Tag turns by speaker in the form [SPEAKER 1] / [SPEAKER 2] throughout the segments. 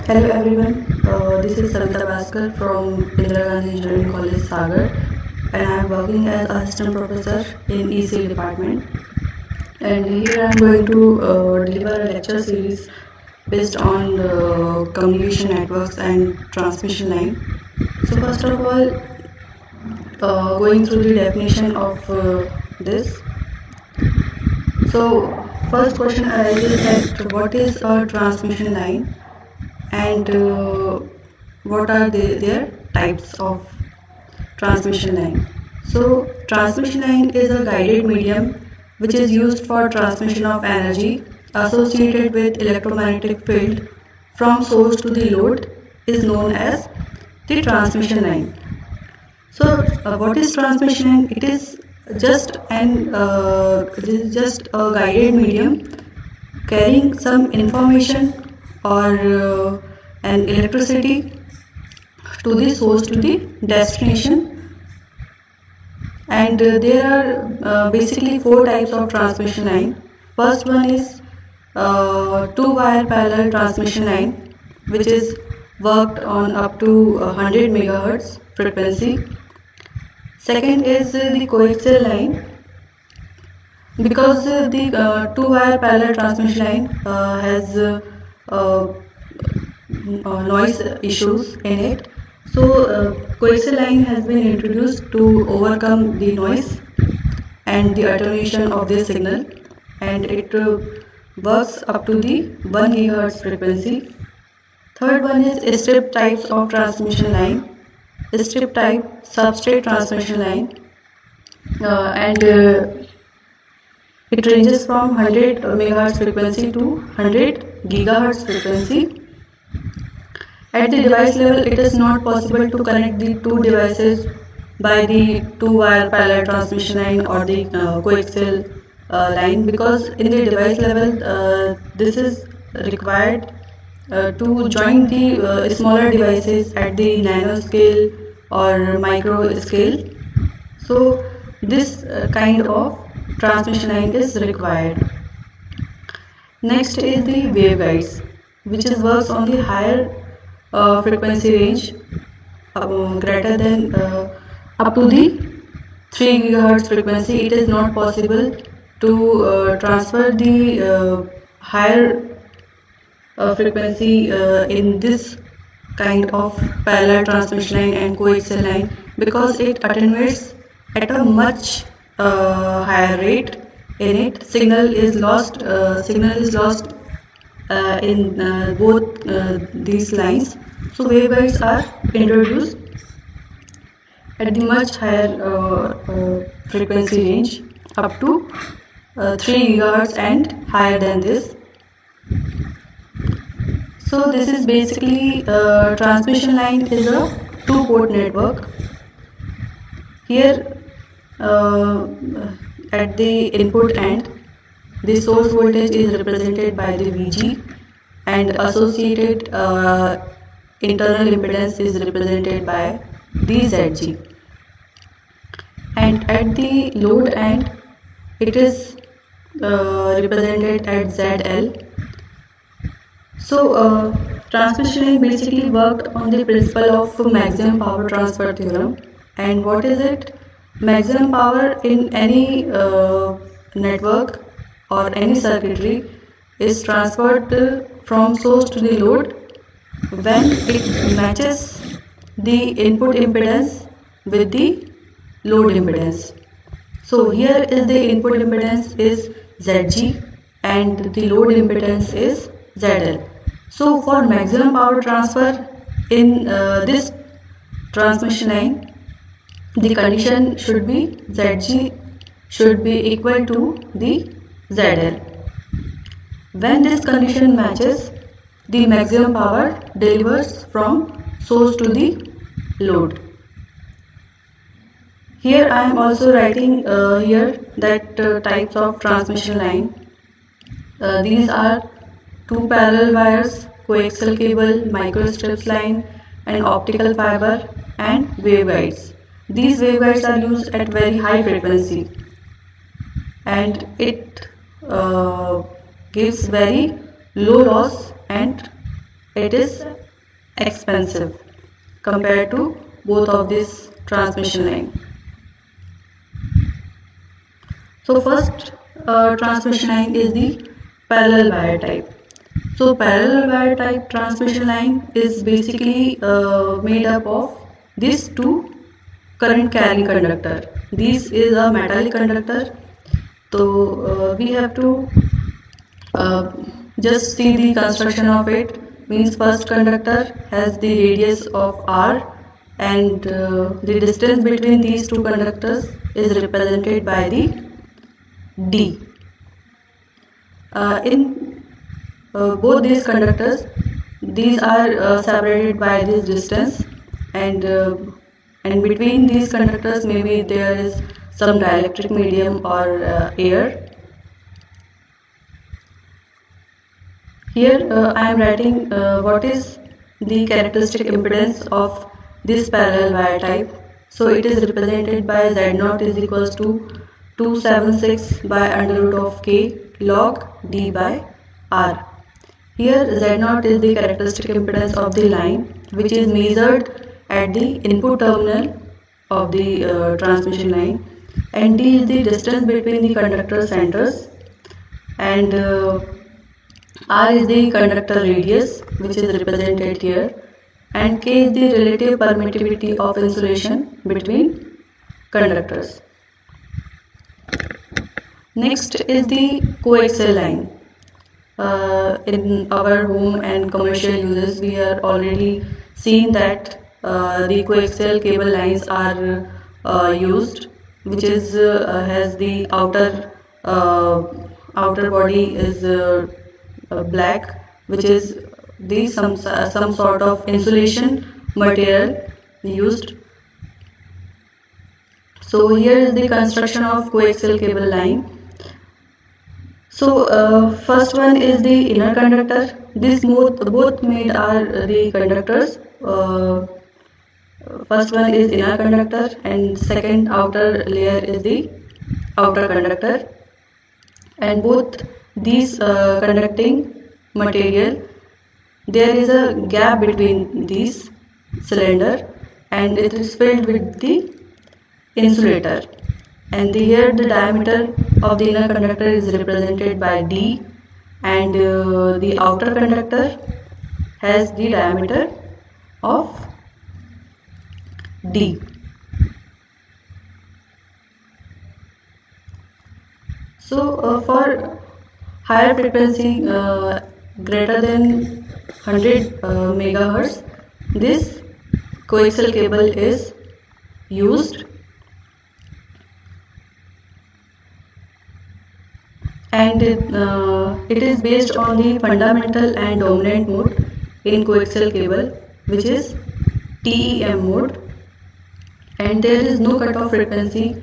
[SPEAKER 1] Hello everyone, this is Savita Bhaskar from Indira Gandhi Engineering College Sagar, and I am working as assistant professor in ECL department. And here I am going to deliver a lecture series based on communication networks and transmission line. So first of all, going through the definition of this. So first question arises that what is a transmission line, and what are their types of transmission line. So transmission line is a guided medium which is used for transmission of energy associated with electromagnetic field from source to the load is known as the transmission line. So what is transmission line? It is just a guided medium carrying some information or an electricity to the source to the destination. And there are basically four types of transmission line. First one is two-wire parallel transmission line, which is worked on up to 100 megahertz frequency. Second is the coaxial line, because the two-wire parallel transmission line has noise issues in it. So coaxial line has been introduced to overcome the noise and the attenuation of this signal, and it works up to the 1 GHz frequency. Third one is strip types of transmission line. Strip type substrate transmission line, and it ranges from 100 megahertz frequency to 100 gigahertz frequency. At the device level, it is not possible to connect the two devices by the two-wire parallel transmission line or the coaxial line, because in the device level this is required to join the smaller devices at the nano scale or micro scale. So this kind of transmission line is required. Next is the waveguides, which works on the higher frequency range greater than up to the 3 gigahertz frequency. It is not possible to transfer the higher frequency in this kind of parallel transmission line and coaxial line, because it attenuates at a much higher rate. In it, signal is lost in both these lines. So waveguides are introduced at the much higher frequency range up to 3 gigahertz and higher than this. So this is basically transmission line is a two-port network. Here at the input end, the source voltage is represented by the Vg, and associated internal impedance is represented by the Zg. And at the load end, it is represented at ZL. So transmission line basically worked on the principle of maximum power transfer theorem. And what is it? Maximum power in any network or any circuitry is transferred from source to the load when it matches the input impedance with the load impedance. So here is the input impedance is Zg and the load impedance is ZL. So for maximum power transfer in this transmission line, the condition should be Zg should be equal to the ZL. When this condition matches, the maximum power delivers from source to the load. Here I am also writing here that types of transmission line. These are two parallel wires, coaxial cable, microstrips line, and optical fiber, and waveguides. These waveguides are used at very high frequency, and it gives very low loss and it is expensive compared to both of these transmission line. So first transmission line is the parallel wire type. So parallel wire type transmission line is basically made up of these two current carrying conductor. This is a metallic conductor. So we have to just see the construction of it. Means first conductor has the radius of r, and the distance between these two conductors is represented by the d. In both these conductors, these are separated by this distance, and between these conductors maybe there is some dielectric medium or air. Here I am writing what is the characteristic impedance of this parallel wire type. So it is represented by Z0 is equals to 276 by under root of k log d by r. Here Z0 is the characteristic impedance of the line, which is measured at the input terminal of the transmission line, and d is the distance between the conductor centers, and r is the conductor radius, which is represented here, and k is the relative permittivity of insulation between conductors. Next is the coaxial line. In our home and commercial uses, we are already seen that the coaxial cable lines are used, which is has the outer body is black, which is the some sort of insulation material used. So here is the construction of coaxial cable line. So first one is the inner conductor. These both made are the conductors. First one is inner conductor, and second outer layer is the outer conductor, and both these conducting material, there is a gap between these cylinder, and it is filled with the insulator, and here the diameter of the inner conductor is represented by d, and the outer conductor has the diameter of d. So for higher frequency greater than 100 megahertz, this coaxial cable is used, and it is based on the fundamental and dominant mode in coaxial cable, which is TEM mode, and there is no cutoff frequency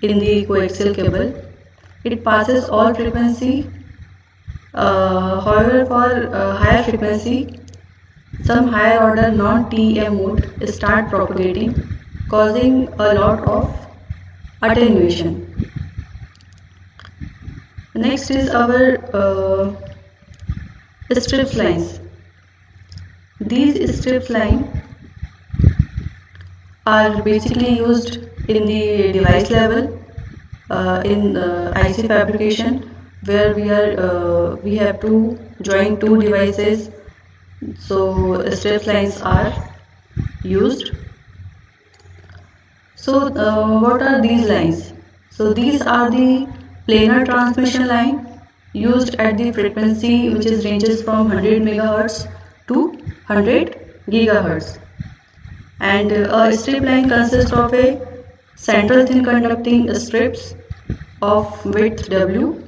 [SPEAKER 1] in the coaxial cable. It passes all frequency. However, for higher frequency, some higher order non-TEM mode start propagating, causing a lot of attenuation. Next is our strip lines. These strip lines are basically used in the device level, in IC fabrication, where we have to join two devices. So strip lines are used. So what are these lines? So these are the planar transmission line used at the frequency which is ranges from 100 megahertz to 100 gigahertz, and a strip line consists of a central thin conducting strips of width W,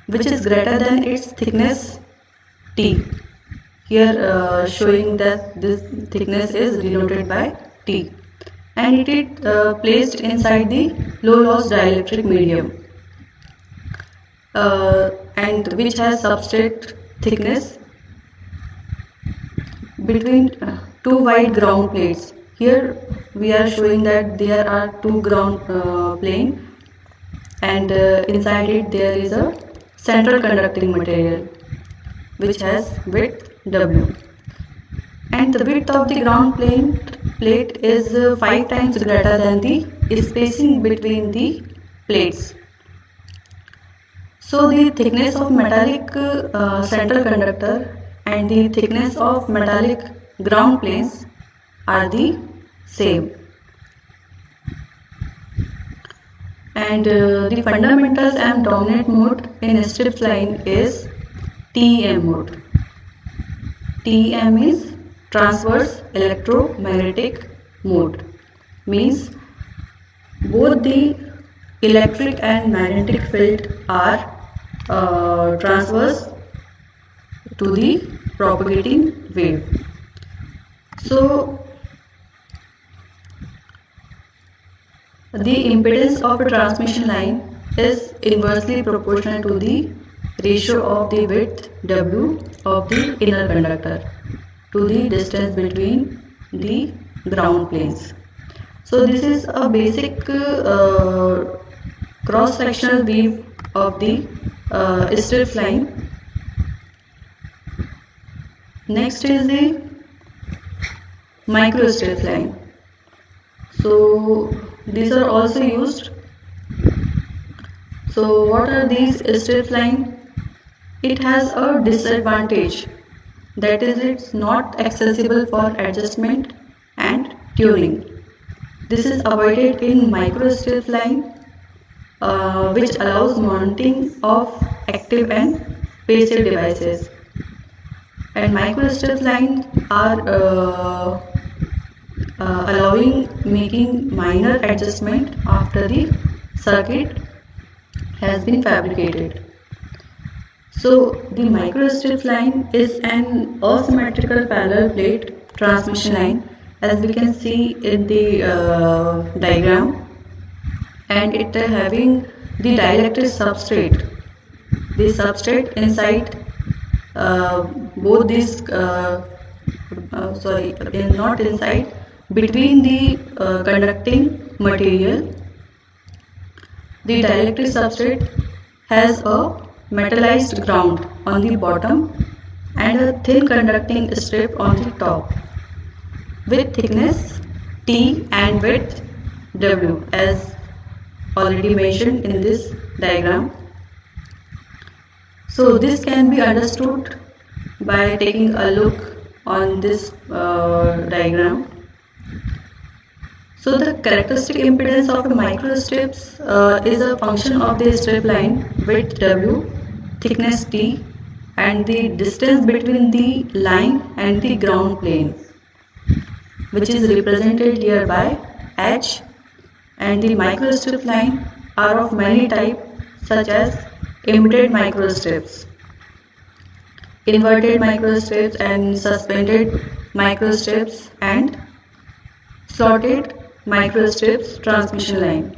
[SPEAKER 1] which is greater than its thickness T. Here showing that this thickness is denoted by T, and it is placed inside the low loss dielectric medium, and which has substrate thickness between two wide ground plates. Here we are showing that there are two ground plane, and inside it there is a central conducting material which has width W. and the width of the ground plate is 5 times greater than the spacing between the plates. So the thickness of metallic central conductor and the thickness of metallic ground planes are the same. And the fundamentals and dominant mode in strip line is TEM mode. TEM is transverse electromagnetic mode, means both the electric and magnetic field are transverse to the propagating wave. So the impedance of a transmission line is inversely proportional to the ratio of the width W of the inner conductor to the distance between the ground planes. So this is a basic cross-sectional view of the strip line. Next is the microstrip line. So these are also used. So what are these strip line? It has a disadvantage, that is it's not accessible for adjustment and tuning. This is avoided in microstrip line, which allows mounting of active and passive devices. And microstrip lines are allowing making minor adjustment after the circuit has been fabricated. So the microstrip line is an asymmetrical parallel plate transmission line, as we can see in the diagram, and it having the dielectric substrate. The substrate inside both these not inside, between the conducting material. The dielectric substrate has a metallized ground on the bottom and a thin conducting strip on the top with thickness T and width W, as already mentioned in this diagram. So this can be understood by taking a look on this diagram. So the characteristic impedance of a microstrips is a function of the strip line width W, thickness T, and the distance between the line and the ground plane, which is represented here by H. And the microstrip line are of many types, such as embedded microstrips, inverted microstrips, and suspended microstrips, and slotted microstrips transmission line.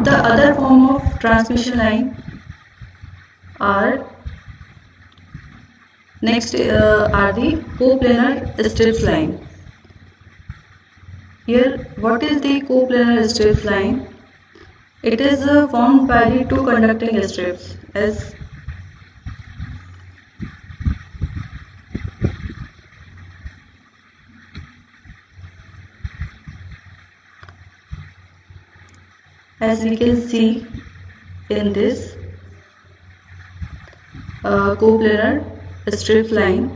[SPEAKER 1] The other form of transmission line are are the coplanar strips line. Here, what is the coplanar strips line? It is formed by the two conducting strips, as we can see in this coplanar strip line.